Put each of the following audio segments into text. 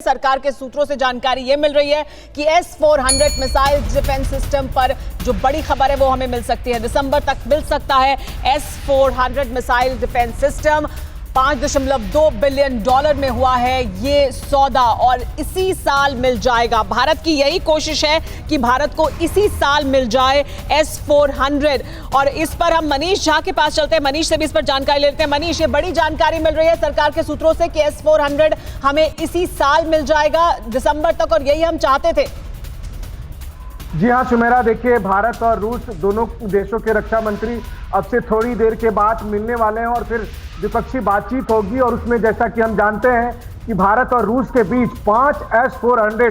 सरकार के सूत्रों से जानकारी ये मिल रही है कि S-400 मिसाइल डिफेंस सिस्टम पर जो बड़ी खबर है वो हमें मिल सकती है, दिसंबर तक मिल सकता है। S-400 missile defence system $5.2 billion में हुआ है ये सौदा और इसी साल मिल जाएगा। भारत की यही कोशिश है कि भारत को इसी साल मिल जाए S-400 और इस पर हम मनीष झा के पास चलते हैं। मनीष से भी इस पर जानकारी लेते हैं। मनीष, ये बड़ी जानकारी मिल रही है सरकार के सूत्रों से कि S-400 हमें इसी साल मिल जाएगा दिसंबर तक और यही हम चाहते थे। जी हाँ सुमेरा, देखिए भारत और रूस दोनों देशों के रक्षा मंत्री अब से थोड़ी देर के बाद मिलने वाले हैं और फिर द्विपक्षीय बातचीत होगी और उसमें जैसा कि हम जानते हैं कि भारत और रूस के बीच 5 S-400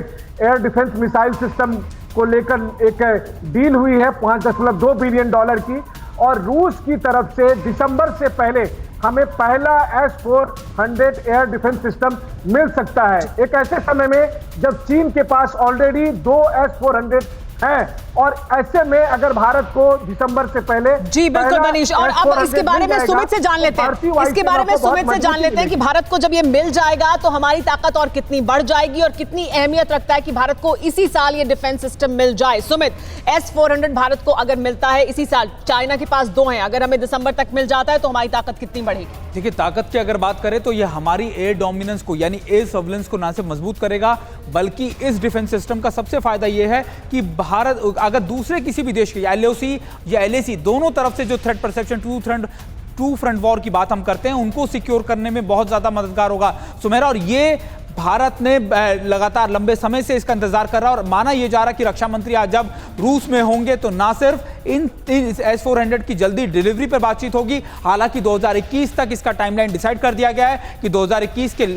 air defence missile system को लेकर एक डील हुई है $5.2 बिलियन की और रूस की तरफ से दिसंबर से पहले हमें पहला S-400 एयर डिफेंस सिस्टम मिल सकता है, एक ऐसे समय में जब चीन के पास ऑलरेडी 2 S-400 है और ऐसे में अगर भारत को दिसंबर से पहले जी बिल्कुल मनीष, और अब इसके बारे में सुमित से जान लेते हैं कि भारत को जब ये मिल जाएगा तो हमारी ताकत और कितनी बढ़ जाएगी और कितनी अहमियत रखता है कि भारत को इसी साल ये डिफेंस सिस्टम मिल जाए। सुमित, S-400 भारत को अगर मिलता है इसी साल, चाइना के पास 2 हैं, अगर हमें दिसंबर तक मिल जाता है तो हमारी ताकत कितनी बढ़ेगी? देखिए, ताकत की अगर बात करें तो ये हमारी एयर डोमिनेंस को यानी एयर सर्विलेंस को ना सिर्फ मजबूत करेगा बल्कि इस डिफेंस सिस्टम का सबसे फायदा ये है कि भारत अगर दूसरे किसी भी देश के या LOC या LAC दोनों तरफ से जो threat perception two front war की बात हम करते हैं उनको सिक्योर करने में बहुत ज्यादा मददगार होगा सुमेरा। और ये भारत ने लगातार लंबे समय से इसका इंतजार कर रहा है और माना यह जा रहा कि रक्षा मंत्री आज जब रूस में होंगे तो ना सिर्फ इन S-400 की जल्दी डिलीवरी पर बातचीत होगी, हालांकि 2021 तक इसका टाइमलाइन डिसाइड कर दिया गया है कि 2021 के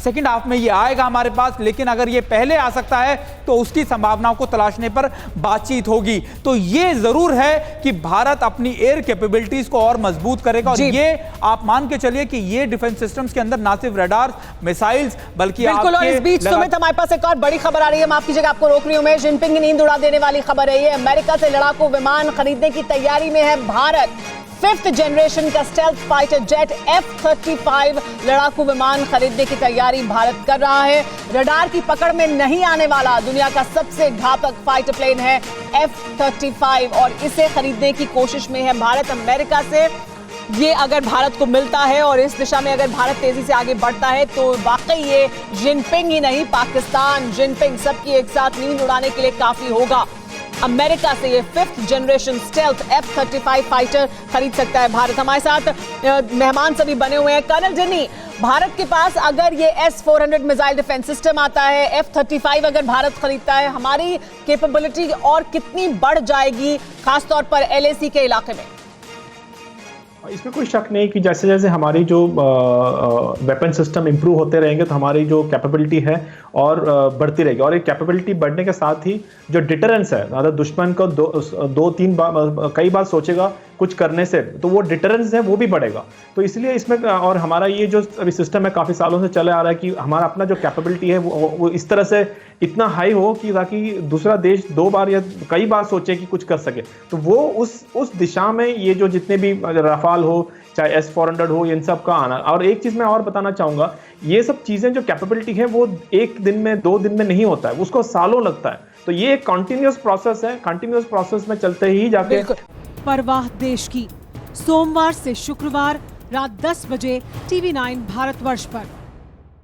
सेकंड हाफ में ये आएगा हमारे पास, लेकिन अगर ये पहले आ सकता है तो उसकी संभावनाओं को तलाशने पर बातचीत होगी। तो ये जरूर है कि भारत अपनी एयर कैपेबिलिटीज को और मजबूत करेगा और ये आप मान के चलिए कि ये डिफेंस सिस्टम्स के अंदर ना सिर्फ रडार मिसाइल्स बल्कि बिल्कुल। और इस बीच सुमित, हमारे पास एक और बड़ी खबर आ रही है, माफ कीजिएगा आपको रोक रही हूं मैं, जिनपिंग की नींद उड़ा देने वाली खबर है ये। अमेरिका से लड़ाकू विमान खरीदने की तैयारी में है भारत। 5th जनरेशन का स्टेल्थ फाइटर जेट F-35 लड़ाकू विमान खरीदने की तैयारी भारत कर रहा है। रडार की पकड़ में नहीं आने वाला दुनिया का सबसे घातक फाइटर प्लेन है F-35 और इसे खरीदने की कोशिश में है भारत। अमेरिका से ये अगर भारत को मिलता है और इस दिशा में अगर भारत तेजी से आगे बढ़ता है तो वाकई ये जिनपिंग ही नहीं, पाकिस्तान, जिनपिंग सबकी एक साथ नींद उड़ाने के लिए काफी होगा। अमेरिका से ये 5th generation stealth F-35 fighter खरीद सकता है भारत। हमारे साथ मेहमान सभी बने हुए हैं। कर्नल डिनी, भारत के पास अगर ये S-400 मिसाइल डिफेंस सिस्टम आता है, F-35 अगर भारत खरीदता है, हमारी कैपेबिलिटी और कितनी बढ़ जाएगी खासतौर पर LAC के इलाके में? इसमें कोई शक नहीं कि जैसे जैसे हमारी जो वेपन सिस्टम इंप्रूव होते रहेंगे तो हमारी जो कैपेबिलिटी है और बढ़ती रहेगी और ये कैपेबिलिटी बढ़ने के साथ ही जो डिटरेंस है, अगर दुश्मन को कई बार सोचेगा कुछ करने से तो वो डिटरेंस है वो भी बढ़ेगा। तो इसलिए इसमें और हमारा ये जो अभी सिस्टम है काफ़ी सालों से चले आ रहा है कि हमारा अपना जो कैपेबिलिटी है वो इस तरह से इतना हाई हो कि ताकि दूसरा देश 2 बार या कई बार सोचे कि कुछ कर सके। तो वो उस दिशा में ये जो जितने भी राफाल हो चाहे S-400 हो इन सब का आना। और एक चीज़ मैं और बताना चाहूँगा, ये सब चीज़ें जो कैपेबिलिटी है वो 1 दिन में 2 दिन में नहीं होता है, उसको सालों लगता है। तो ये एक कंटिन्यूस प्रोसेस है, कंटिन्यूस प्रोसेस में चलते ही जाके परवाह देश की, सोमवार से शुक्रवार रात 10 बजे TV9 भारतवर्ष पर।